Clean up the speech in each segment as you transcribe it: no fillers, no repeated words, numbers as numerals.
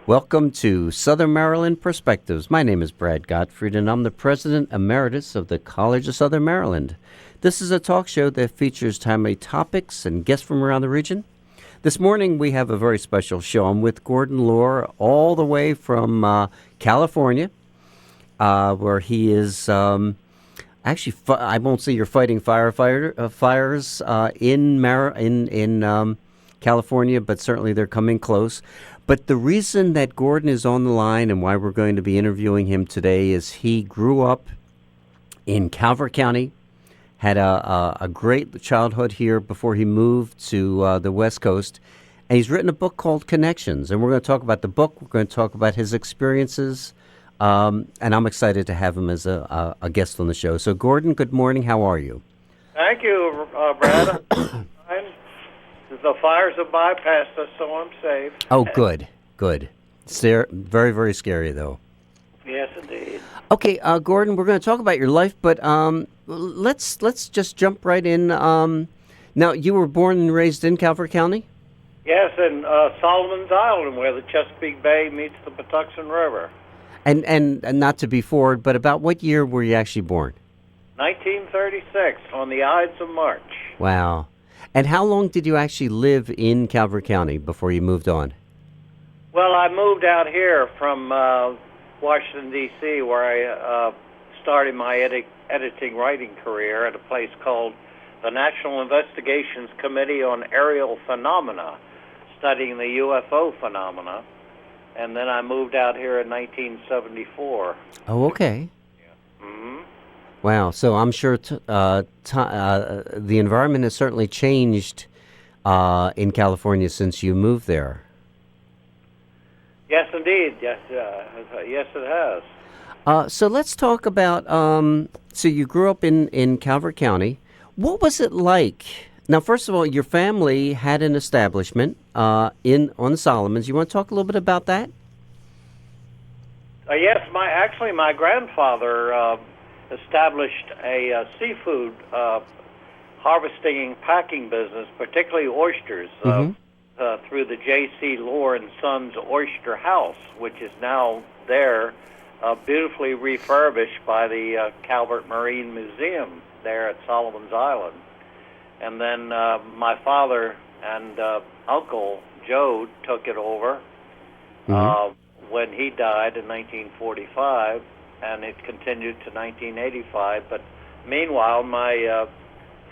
Welcome to Southern Maryland Perspectives. My name is Brad Gottfried, and I'm the President Emeritus of the College of Southern Maryland. This is a talk show that features timely topics and guests from around the region. This morning, we have a very special show. I'm with Gordon Lohr, all the way from California, where he is actually. I won't say you're fighting fires in California, but certainly they're coming close. But the reason that Gordon is on the line and why we're going to be interviewing him today is he grew up in Calvert County, had a great childhood here before he moved to the West Coast, and he's written a book called Connections. And we're going to talk about the book. We're going to talk about his experiences, and I'm excited to have him as a guest on the show. So, Gordon, good morning. How are you? Thank you, Brad. The fires have bypassed us, so I'm safe. Oh, good. Very, very scary, though. Yes, indeed. Okay, Gordon, we're going to talk about your life, but let's just jump right in. Now, you were born and raised in Calvert County? Yes, in Solomon's Island, where the Chesapeake Bay meets the Patuxent River. And not to be forward, but about what year were you actually born? 1936, on the Ides of March. Wow. And how long did you actually live in Calvert County before you moved on? Well, I moved out here from Washington, D.C., where I started my editing writing career at a place called the National Investigations Committee on Aerial Phenomena, studying the UFO phenomena. And then I moved out here in 1974. Oh, okay. Wow. So I'm sure the environment has certainly changed in California since you moved there. Yes, indeed. Yes, yes, it has. So let's talk about, so you grew up in Calvert County. What was it like? Now, first of all, your family had an establishment on the Solomons. You want to talk a little bit about that? Yes, my grandfather established a seafood harvesting and packing business, particularly oysters, through the J.C. Lohr and Sons Oyster House, which is now there, beautifully refurbished by the Calvert Marine Museum there at Solomon's Island. And then my father and Uncle Joe took it over when he died in 1945, and it continued to 1985. But meanwhile, my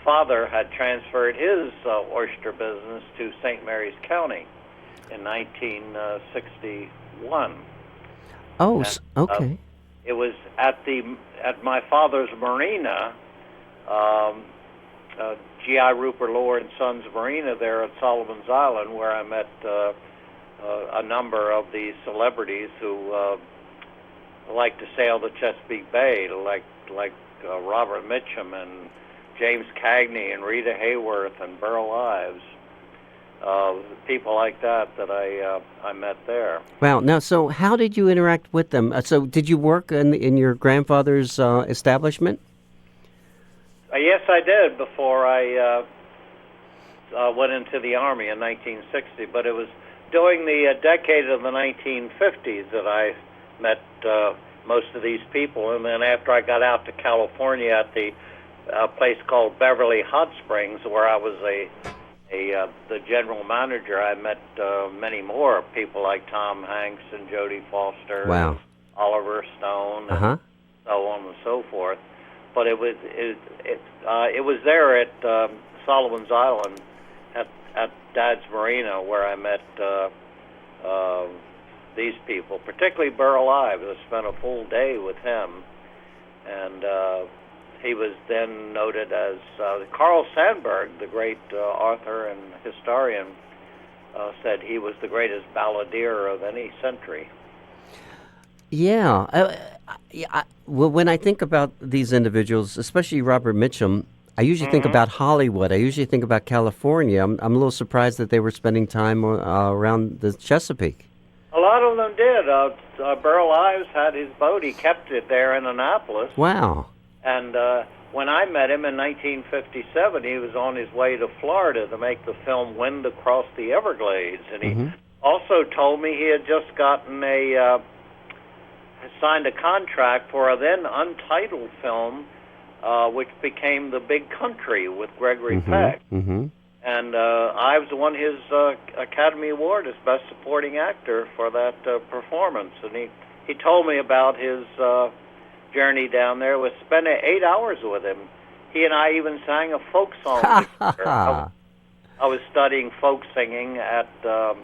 father had transferred his oyster business to St. Mary's County in 1961. Oh, and, okay. It was at my father's marina, G.I. Rupert Lohr and Sons Marina there at Solomon's Island, where I met a number of these celebrities who like to sail the Chesapeake Bay, like Robert Mitchum and James Cagney and Rita Hayworth and Burl Ives, people like that I met there. Wow. Now, so how did you interact with them? So did you work in your grandfather's establishment? Yes, I did before I went into the Army in 1960, but it was during the decade of the 1950s that I met most of these people, and then after I got out to California at the place called Beverly Hot Springs, where I was the general manager, I met many more people like Tom Hanks and Jodie Foster, wow, Oliver Stone, and so on and so forth. But it was there at Solomon's Island at Dad's Marina where I met these people, particularly Burl Ives. I spent a full day with him, and he was then noted as Carl Sandburg, the great author and historian, said he was the greatest balladeer of any century. Yeah. Well, when I think about these individuals, especially Robert Mitchum, I usually think about Hollywood. I usually think about California. I'm a little surprised that they were spending time around the Chesapeake. A lot of them did. Burl Ives had his boat. He kept it there in Annapolis. Wow. And when I met him in 1957, he was on his way to Florida to make the film Wind Across the Everglades. And he also told me he had just gotten signed a contract for a then untitled film, which became The Big Country with Gregory Peck. Mm-hmm. And I was won his Academy Award as Best Supporting Actor for that performance. And he told me about his journey down there. Was spending 8 hours with him. He and I even sang a folk song together. I was studying folk singing at the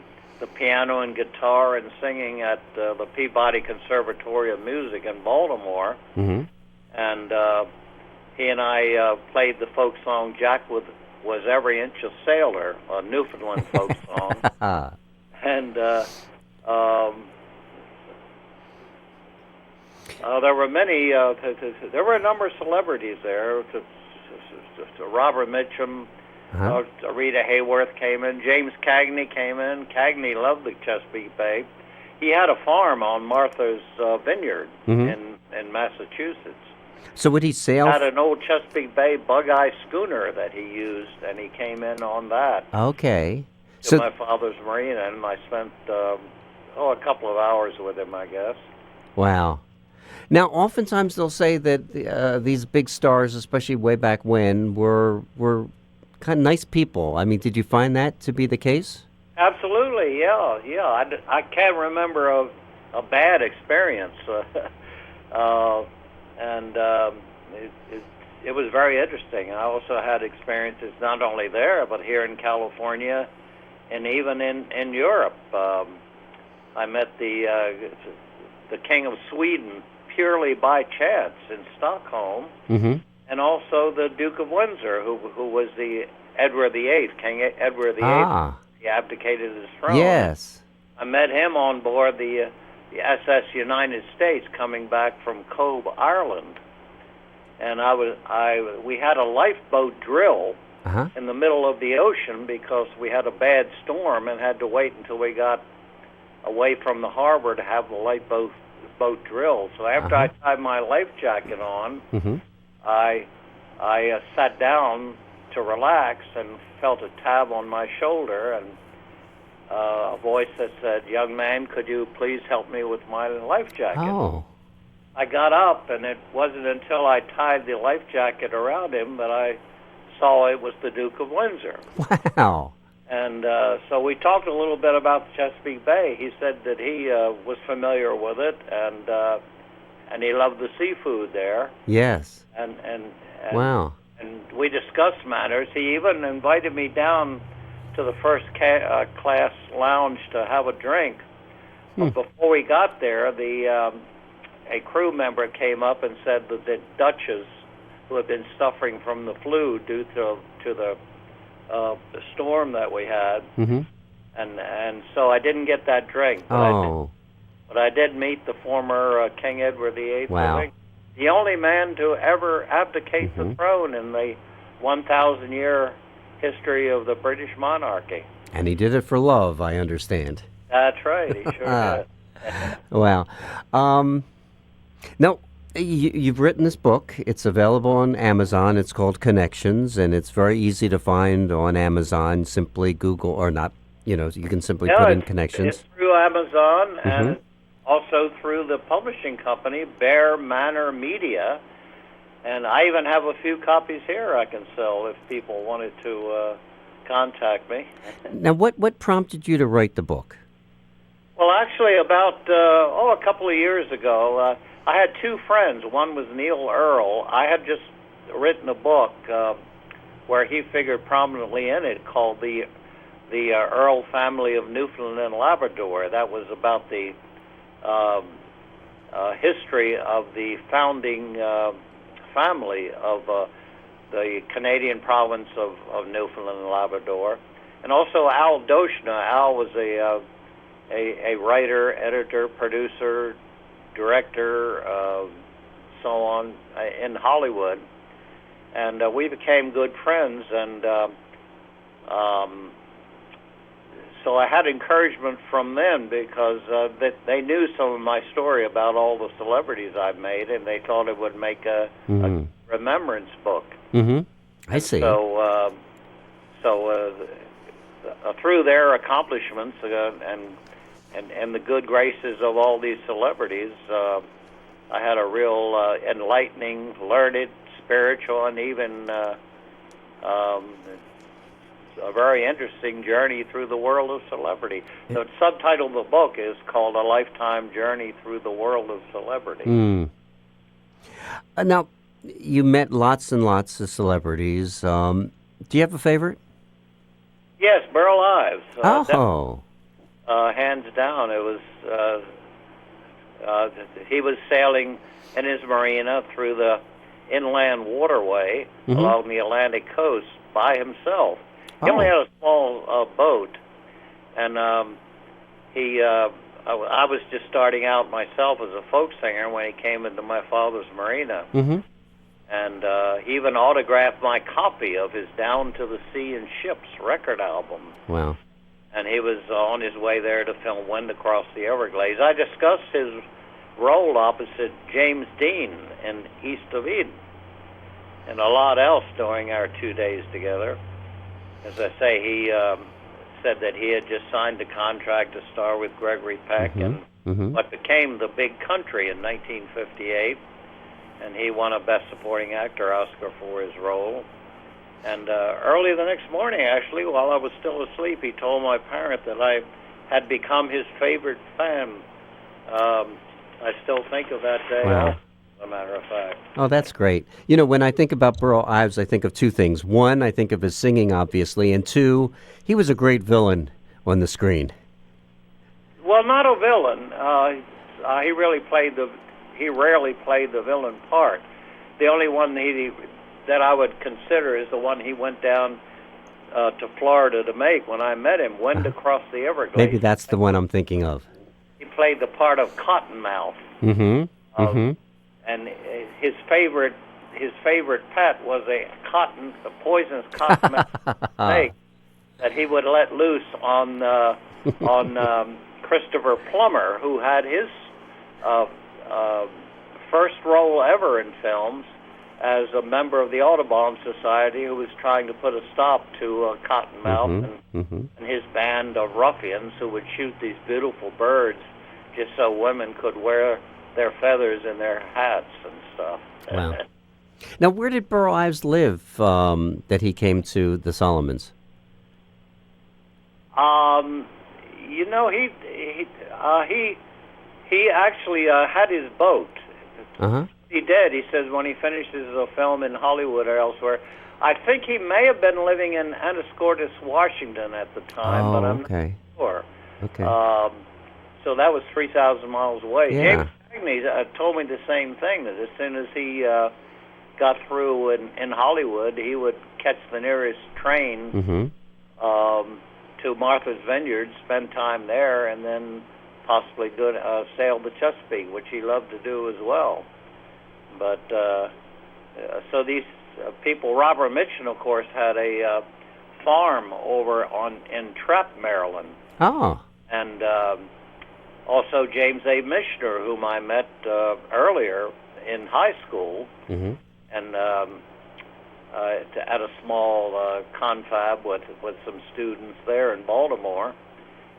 piano and guitar and singing at the Peabody Conservatory of Music in Baltimore. Mm-hmm. And he and I played the folk song "Jack was Every Inch a Sailor," a Newfoundland folk song. And there were many. There were a number of celebrities there. Robert Mitchum, Rita Hayworth came in. James Cagney came in. Cagney loved the Chesapeake Bay. He had a farm on Martha's Vineyard in Massachusetts. So would he sail? He had an old Chesapeake Bay bug-eye schooner that he used, and he came in on that. Okay. To my father's marina, and I spent a couple of hours with him, I guess. Wow. Now, oftentimes they'll say that these big stars, especially way back when, were kind of nice people. I mean, did you find that to be the case? Absolutely, yeah. I can't remember a bad experience, and it was very interesting. I also had experiences not only there, but here in California, and even in Europe. I met the King of Sweden purely by chance in Stockholm, and also the Duke of Windsor, who was the Edward VIII, King Edward VIII. He abdicated his throne. Yes. I met him on board the SS United States coming back from Cobh, Ireland, and we had a lifeboat drill in the middle of the ocean because we had a bad storm and had to wait until we got away from the harbor to have the lifeboat drill. So after I tied my life jacket on, I sat down to relax and felt a tap on my shoulder and a voice that said, "Young man, could you please help me with my life jacket?" Oh. I got up, and it wasn't until I tied the life jacket around him that I saw it was the Duke of Windsor. Wow. And so we talked a little bit about the Chesapeake Bay. He said that he was familiar with it, and he loved the seafood there. Yes. And wow. And we discussed matters. He even invited me down to the first class lounge to have a drink. But before we got there, a crew member came up and said that the Duchess, who had been suffering from the flu due to the storm that we had, and so I didn't get that drink. But I did meet the former King Edward VIII. Wow. The only man to ever abdicate the throne in the 1,000-year history of the British monarchy. And he did it for love, I understand. That's right. He sure did. Wow. Now, you've written this book. It's available on Amazon. It's called Connections, and it's very easy to find on Amazon. Simply Google, or not, you can simply put in Connections. It's through Amazon and also through the publishing company, Bear Manor Media. And I even have a few copies here I can sell if people wanted to contact me. Now, what prompted you to write the book? Well, actually, about a couple of years ago, I had two friends. One was Neil Earl. I had just written a book where he figured prominently in it called the Earl family of Newfoundland and Labrador. That was about the history of the founding family of the Canadian province of Newfoundland and Labrador, and also Al Doshna. Al was a writer, editor, producer, director, so on in Hollywood, and we became good friends, and so I had encouragement from them because they knew some of my story about all the celebrities I've made, and they thought it would make a remembrance book. I see. So through their accomplishments and the good graces of all these celebrities, I had a real enlightening, learned, spiritual, and even a very interesting journey through the world of celebrity. The subtitle of the book is called A Lifetime Journey Through the World of Celebrity. Mm. Now, you met lots and lots of celebrities. Do you have a favorite? Yes, Burl Ives. Hands down, it was. He was sailing in his marina through the inland waterway along the Atlantic coast by himself. He only had a small boat, and I was just starting out myself as a folk singer when he came into my father's marina. Mm-hmm. And he even autographed my copy of his Down to the Sea in Ships record album. Wow. And he was on his way there to film Wind Across the Everglades. I discussed his role opposite James Dean in East of Eden and a lot else during our 2 days together. As I say, he said that he had just signed a contract to star with Gregory Peck in what became The Big Country in 1958, and he won a Best Supporting Actor Oscar for his role. And early the next morning, actually, while I was still asleep, he told my parent that I had become his favorite fan. I still think of that day. Wow. As a matter of fact. Oh, that's great. You know, when I think about Burl Ives, I think of two things. One, I think of his singing, obviously, and two, he was a great villain on the screen. Well, not a villain. He rarely played the villain part. The only one that I would consider is the one he went down to Florida to make when I met him, Wind Across the Everglades. Maybe that's the one I'm thinking of. He played the part of Cottonmouth. And his favorite pet was a poisonous cottonmouth snake that he would let loose on Christopher Plummer, who had his first role ever in films as a member of the Audubon Society, who was trying to put a stop to Cottonmouth and his band of ruffians who would shoot these beautiful birds just so women could wear their feathers in their hats and stuff. Wow. Now, where did Burl Ives live that he came to the Solomons? You know, he actually had his boat. He did. He says when he finishes a film in Hollywood or elsewhere. I think he may have been living in Anacortes, Washington at the time, but I'm not sure. Okay. So that was 3,000 miles away. Yeah. James Cagney told me the same thing, that as soon as he got through in Hollywood, he would catch the nearest train to Martha's Vineyard, spend time there, and then possibly sail the Chesapeake, which he loved to do as well. But so these people, Robert Mitchum, of course, had a farm over in Trapp, Maryland. Oh. And also James A. Michener, whom I met earlier in high school, and at a small confab with some students there in Baltimore.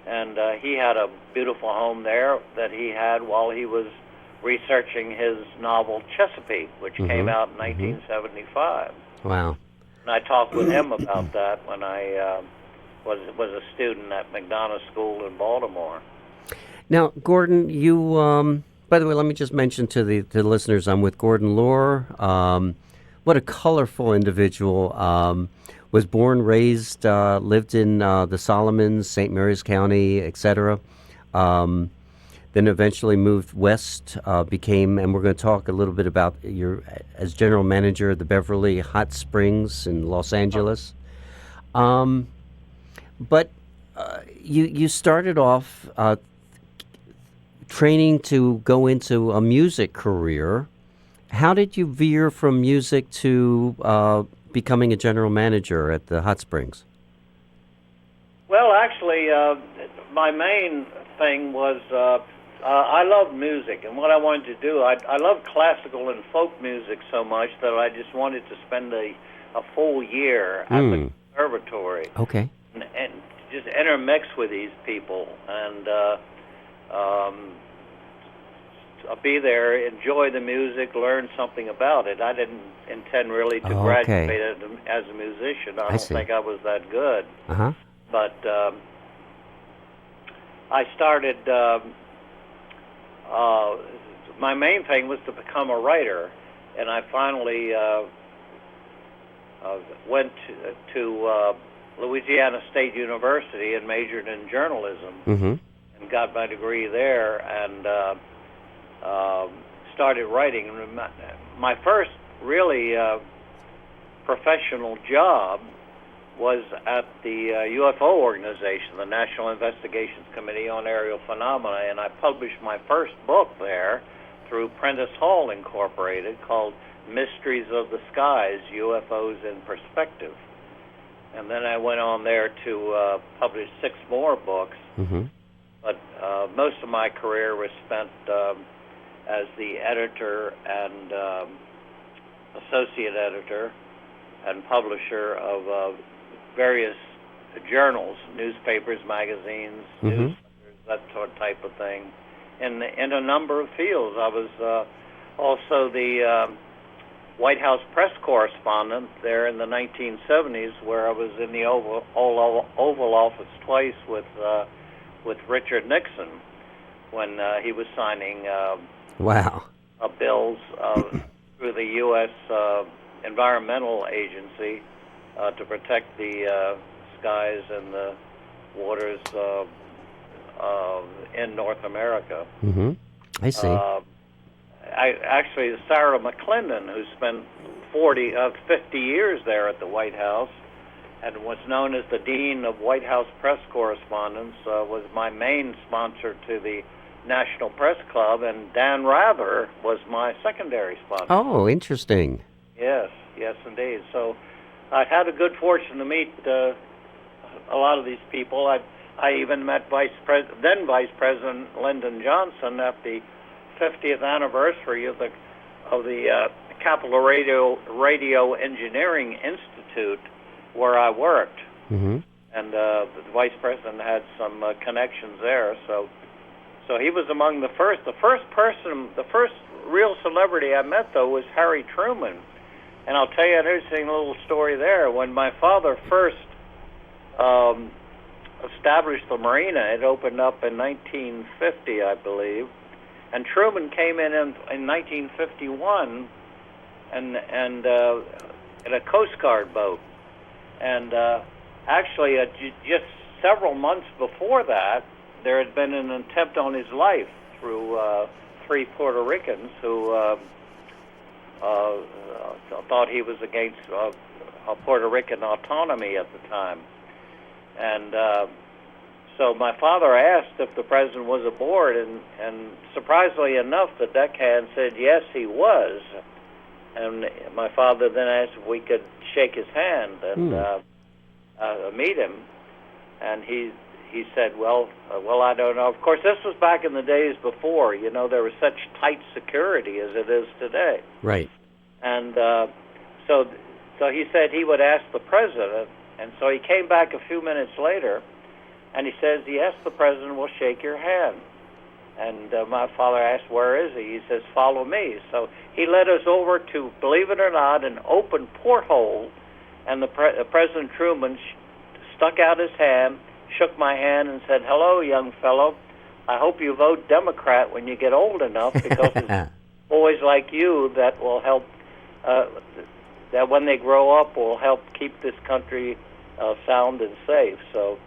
And he had a beautiful home there that he had while he was researching his novel Chesapeake, which came out in 1975. Wow. And I talked with him about that when I was a student at McDonough School in Baltimore. Now, Gordon, you, by the way, let me just mention to the listeners, I'm with Gordon Lohr. What a colorful individual. Was born, raised, lived in the Solomons, St. Mary's County, etc. Then eventually moved west, became, and we're going to talk a little bit about as general manager of the Beverly Hot Springs in Los Angeles. But you started off training to go into a music career. How did you veer from music to becoming a general manager at the Hot Springs? Well, actually, my main thing was I love music, and what I wanted to do, I love classical and folk music so much that I just wanted to spend a full year at the conservatory. Okay. And just intermix with these people and be there, enjoy the music, learn something about it. I didn't intend really to graduate as a musician. I don't think I was that good. But I started, my main thing was to become a writer, and I finally went to Louisiana State University and majored in journalism and got my degree there and started writing. My first really professional job was at the UFO organization, the National Investigations Committee on Aerial Phenomena, and I published my first book there through Prentice Hall Incorporated called Mysteries of the Skies, UFOs in Perspective. And then I went on there to publish 6 more books. But most of my career was spent as the editor and associate editor and publisher of various journals, newspapers, magazines, newsletters, that sort of type of thing, in a number of fields. I was also the White House press correspondent there in the 1970s, where I was in the Oval Office twice with Richard Nixon when he was signing bills through the U.S. Environmental Agency to protect the skies and the waters in North America. I see. Actually, Sarah McClendon, who spent 50 years there at the White House and was known as the Dean of White House Press Correspondence, was my main sponsor to the National Press Club, and Dan Rather was my secondary sponsor. Oh, interesting. Yes, indeed. So I had a good fortune to meet a lot of these people. I even met then Vice President Lyndon Johnson at the 50th anniversary of the Capitol Radio Engineering Institute, where I worked, and the Vice President had some connections there. So he was among the first. The first real celebrity I met, though, was Harry Truman. And I'll tell you an interesting little story there. When my father first established the marina, it opened up in 1950, I believe. And Truman came in 1951 and in a Coast Guard boat. And actually, just several months before that, there had been an attempt on his life through 3 Puerto Ricans who thought he was against Puerto Rican autonomy at the time. And so my father asked if the president was aboard, and surprisingly enough, the deckhand said yes, he was. And my father then asked if we could shake his hand and meet him. And he said, well, I don't know. Of course, this was back in the days before, there was such tight security as it is today. Right. And so he said he would ask the president, and so he came back a few minutes later, and he says, yes, the president will shake your hand. And my father asked, where is he? He says, follow me. So he led us over to, believe it or not, an open porthole, and the President Truman stuck out his hand, shook my hand, and said, hello, young fellow. I hope you vote Democrat when you get old enough, because it's boys like you that will help, that when they grow up will help keep this country sound and safe. So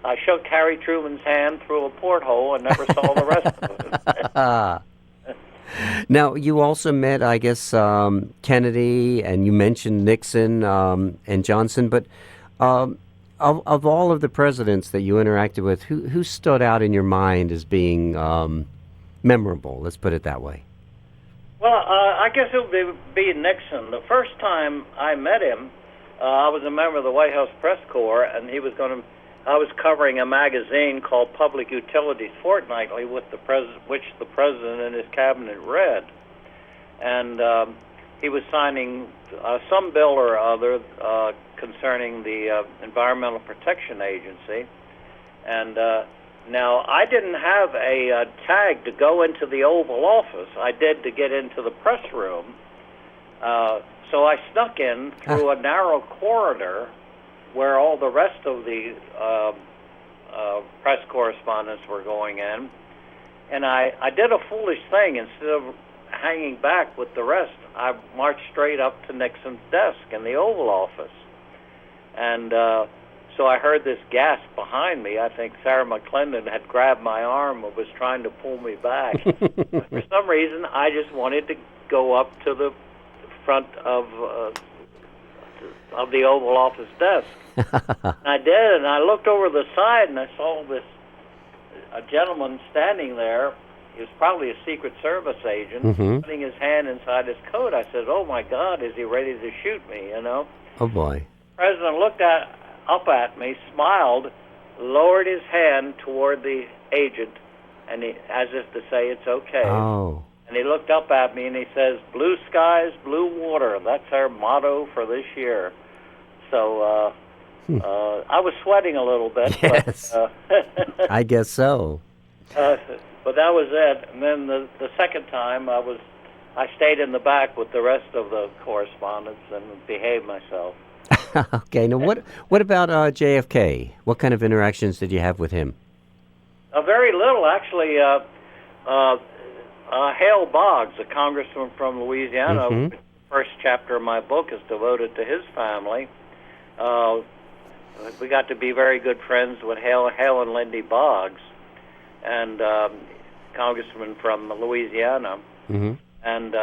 I shook Harry Truman's hand through a porthole and never saw the rest of it. Now, you also met, I guess, Kennedy, and you mentioned Nixon and Johnson, but of all of the presidents that you interacted with, who stood out in your mind as being memorable? Let's put it that way. Well, I guess it would be Nixon. The first time I met him, I was a member of the White House Press Corps, and I was covering a magazine called Public Utilities Fortnightly, which the president and his cabinet read, and he was signing some bill or other concerning the Environmental Protection Agency, And now I didn't have a tag to go into the Oval Office. I did to get into the press room. So I snuck in through a narrow corridor where all the rest of the press correspondents were going in. And I did a foolish thing. Instead of hanging back with the rest, I marched straight up to Nixon's desk in the Oval Office. And so I heard this gasp behind me. I think Sarah McClendon had grabbed my arm and was trying to pull me back. For some reason, I just wanted to go up to the front of the Oval Office desk. I did, and I looked over the side, and I saw a gentleman standing there. He was probably a Secret Service agent, putting his hand inside his coat. I said, "Oh my God, is he ready to shoot me?" You know. Oh boy. The president looked up at me, smiled, lowered his hand toward the agent, and as if to say, "It's okay." Oh. And he looked up at me and he says, "Blue skies, blue water. That's our motto for this year." So I was sweating a little bit. Yes. But, I guess so. but that was it. And then the second time, I stayed in the back with the rest of the correspondents and behaved myself. Okay. Now, what about JFK? What kind of interactions did you have with him? Very little, actually. Hale Boggs, a congressman from Louisiana, the first chapter of my book is devoted to his family. We got to be very good friends with Hale and Lindy Boggs, and congressman from Louisiana. And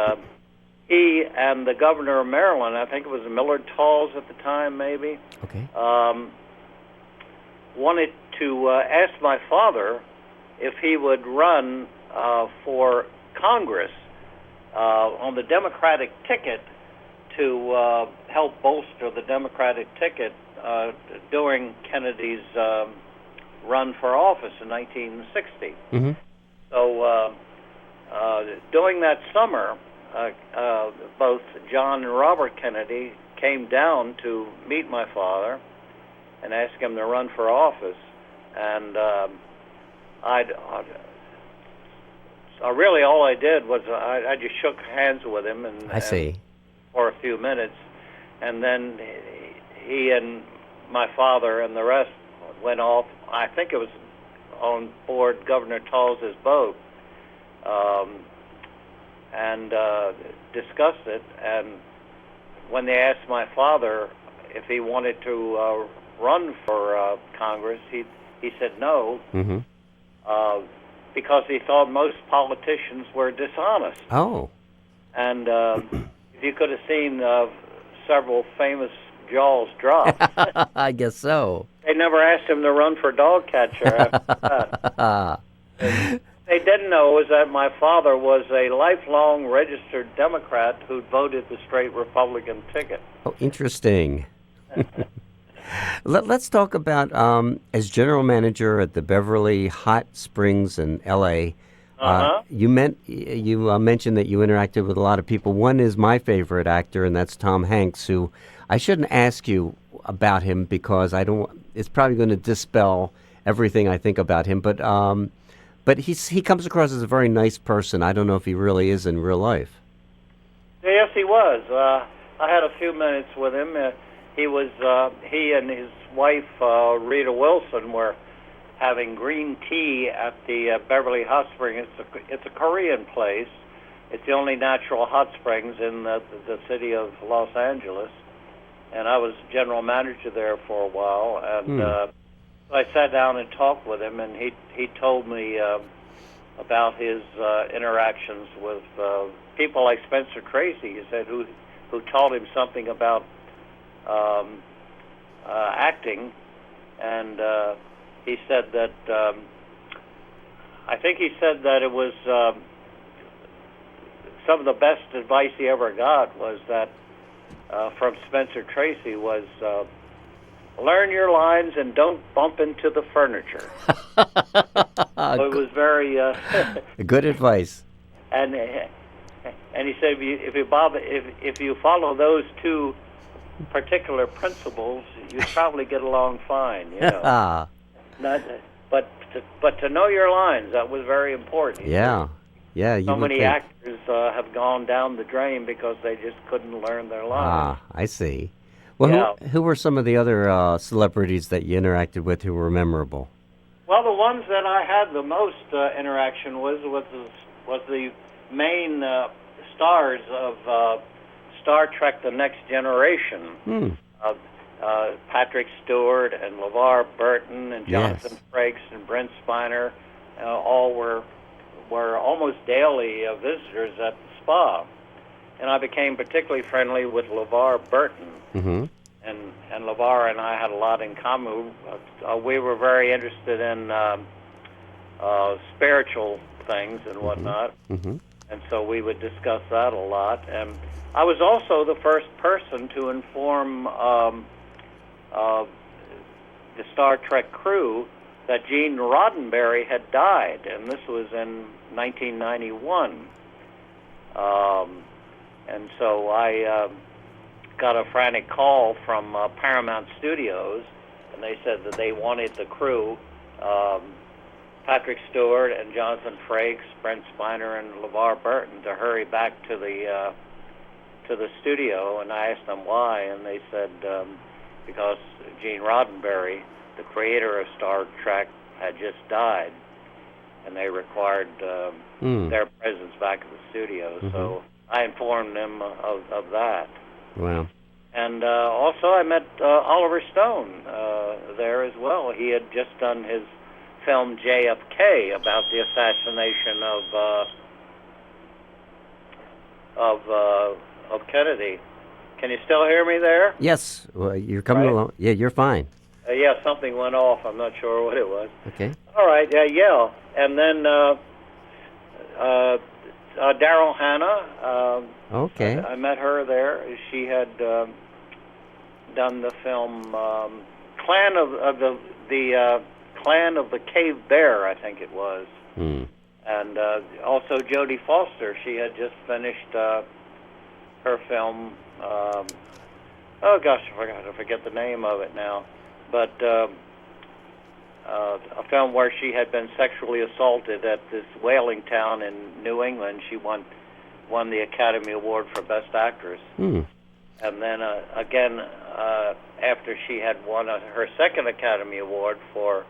he and the governor of Maryland, I think it was Millard Talls at the time, maybe, Okay. wanted to ask my father if he would run for Congress on the Democratic ticket to help bolster the Democratic ticket during Kennedy's run for office in 1960. So during that summer, both John and Robert Kennedy came down to meet my father and ask him to run for office. And really all I did was I just shook hands with him I see. for a few minutes, and then he and my father and the rest went off. I think it was on board Governor Talls' boat, and discussed it. And when they asked my father if he wanted to run for Congress, he said no. Because he thought most politicians were dishonest. Oh. And if you could have seen several famous jaws drop. I guess so. They never asked him to run for dog catcher after that. They didn't know was that my father was a lifelong registered Democrat who'd voted the straight Republican ticket. Oh, interesting. Let's talk about as general manager at the Beverly Hot Springs in L.A. You mentioned that you interacted with a lot of people. One is my favorite actor, and that's Tom Hanks, who I shouldn't ask you about him because it's probably going to dispel everything I think about him. But he comes across as a very nice person. I don't know if he really is in real life. Yes, he was. I had a few minutes with him. He and his wife, Rita Wilson, were having green tea at the Beverly Hot Springs. It's a Korean place. It's the only natural hot springs in the city of Los Angeles. And I was general manager there for a while. And I sat down and talked with him, and he told me about his interactions with people like Spencer Tracy. He said who taught him something about acting, and he said that I think he said that it was some of the best advice he ever got was that from Spencer Tracy was learn your lines and don't bump into the furniture. So it was very good advice. And he said if you follow those two particular principles, you probably get along fine. You know. but to know your lines, that was very important. Yeah. Yeah, you So would many think. actors have gone down the drain because they just couldn't learn their lines. Ah, I see. Well, Yeah. who were some of the other celebrities that you interacted with who were memorable? Well, the ones that I had the most interaction with was the main stars of Star Trek: The Next Generation. Hmm. Patrick Stewart and LeVar Burton and Jonathan Yes. Frakes and Brent Spiner, all were almost daily visitors at the spa. And I became particularly friendly with LeVar Burton. Mm-hmm. And LeVar and I had a lot in common. We were very interested in spiritual things and whatnot, Mm-hmm. and so we would discuss that a lot. And I was also the first person to inform the Star Trek crew that Gene Roddenberry had died, and this was in 1991. And so I got a frantic call from Paramount Studios, and they said that they wanted the crew, Patrick Stewart and Jonathan Frakes, Brent Spiner, and LeVar Burton, to hurry back to the studio. And I asked them why, and they said because Gene Roddenberry, the creator of Star Trek, had just died, and they required their presence back at the studio. So I informed them of that. Wow. And also I met Oliver Stone there as well. He had just done his film JFK about the assassination of Kennedy. Can you still hear me there? Yes. Well, you're coming Right. along. Yeah, you're fine. Yeah, something went off. I'm not sure what it was. Okay. All right, yeah. And then Daryl Hannah. Okay. I met her there. She had done the film Clan of the Clan of the Cave Bear, I think it was. Hmm. And also Jodie Foster. She had just finished her film. Oh gosh, I forget the name of it now. But a film where she had been sexually assaulted at this whaling town in New England. She won the Academy Award for Best Actress. Hmm. And then again, after she had won her second Academy Award for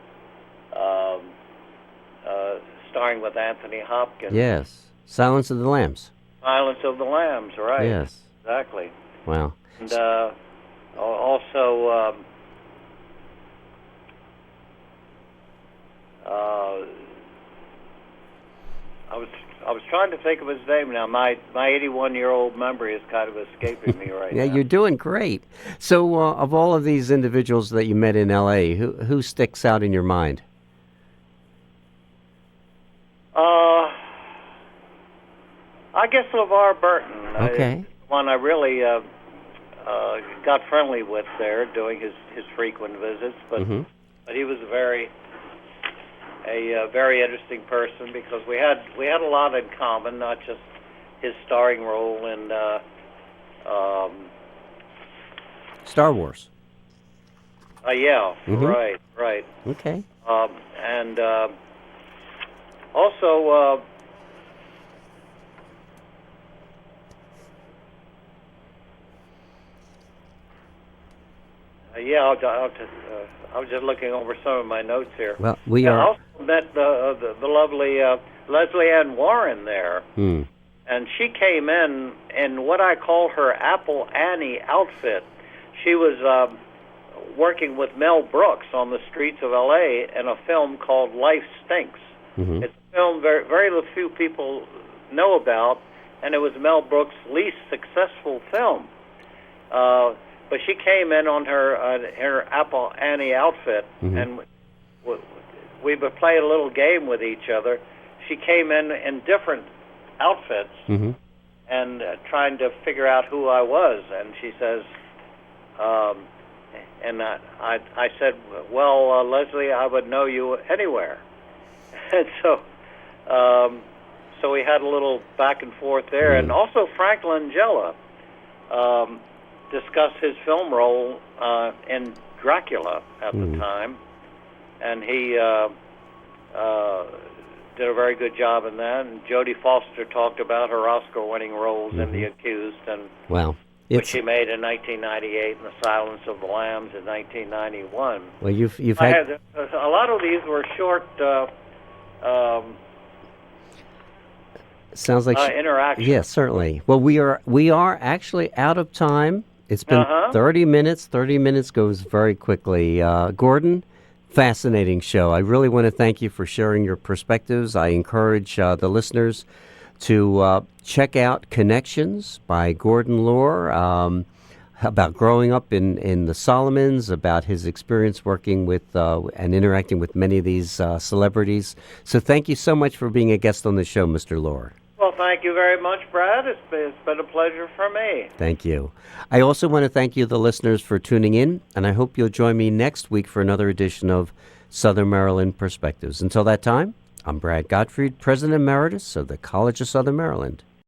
starring with Anthony Hopkins. Yes. Silence of the Lambs. Silence of the Lambs, right? Yes. Exactly. Wow. And also, I was trying to think of his name now. My 81-year-old memory is kind of escaping me right Yeah, now. you're doing great. So, of all of these individuals that you met in L.A., who sticks out in your mind? I guess LeVar Burton. Okay. One I really got friendly with there, doing his frequent visits. But he was a very interesting person because we had a lot in common, not just his starring role in Star Wars. yeah, right. Okay. And also. I was just looking over some of my notes here. Well, we I are. also met the lovely Leslie Ann Warren there, Hmm. and she came in what I call her Apple Annie outfit. She was working with Mel Brooks on the streets of L.A. in a film called Life Stinks. Mhm. It's a film very few people know about, and it was Mel Brooks' least successful film. But she came in on her Apple Annie outfit, and we would play a little game with each other. She came in different outfits and trying to figure out who I was. And she says, and I said, well, Leslie, I would know you anywhere. And so we had a little back and forth there. And also Frank Langella discussed his film role in Dracula at the time, and he did a very good job in that. And Jodie Foster talked about her Oscar-winning roles in The Accused, and Wow. which she made in 1998, and The Silence of the Lambs in 1991. Well, you've I had had a lot of these were short sounds like interactions. yes, certainly. Well, we are actually out of time. It's been 30 minutes. 30 minutes goes very quickly. Gordon, fascinating show. I really want to thank you for sharing your perspectives. I encourage the listeners to check out Connections by Gordon Lohr, about growing up in the Solomons, about his experience working with and interacting with many of these celebrities. So thank you so much for being a guest on the show, Mr. Lohr. Well, thank you very much, Brad. It's been a pleasure for me. Thank you. I also want to thank you, the listeners, for tuning in, and I hope you'll join me next week for another edition of Southern Maryland Perspectives. Until that time, I'm Brad Gottfried, President Emeritus of the College of Southern Maryland.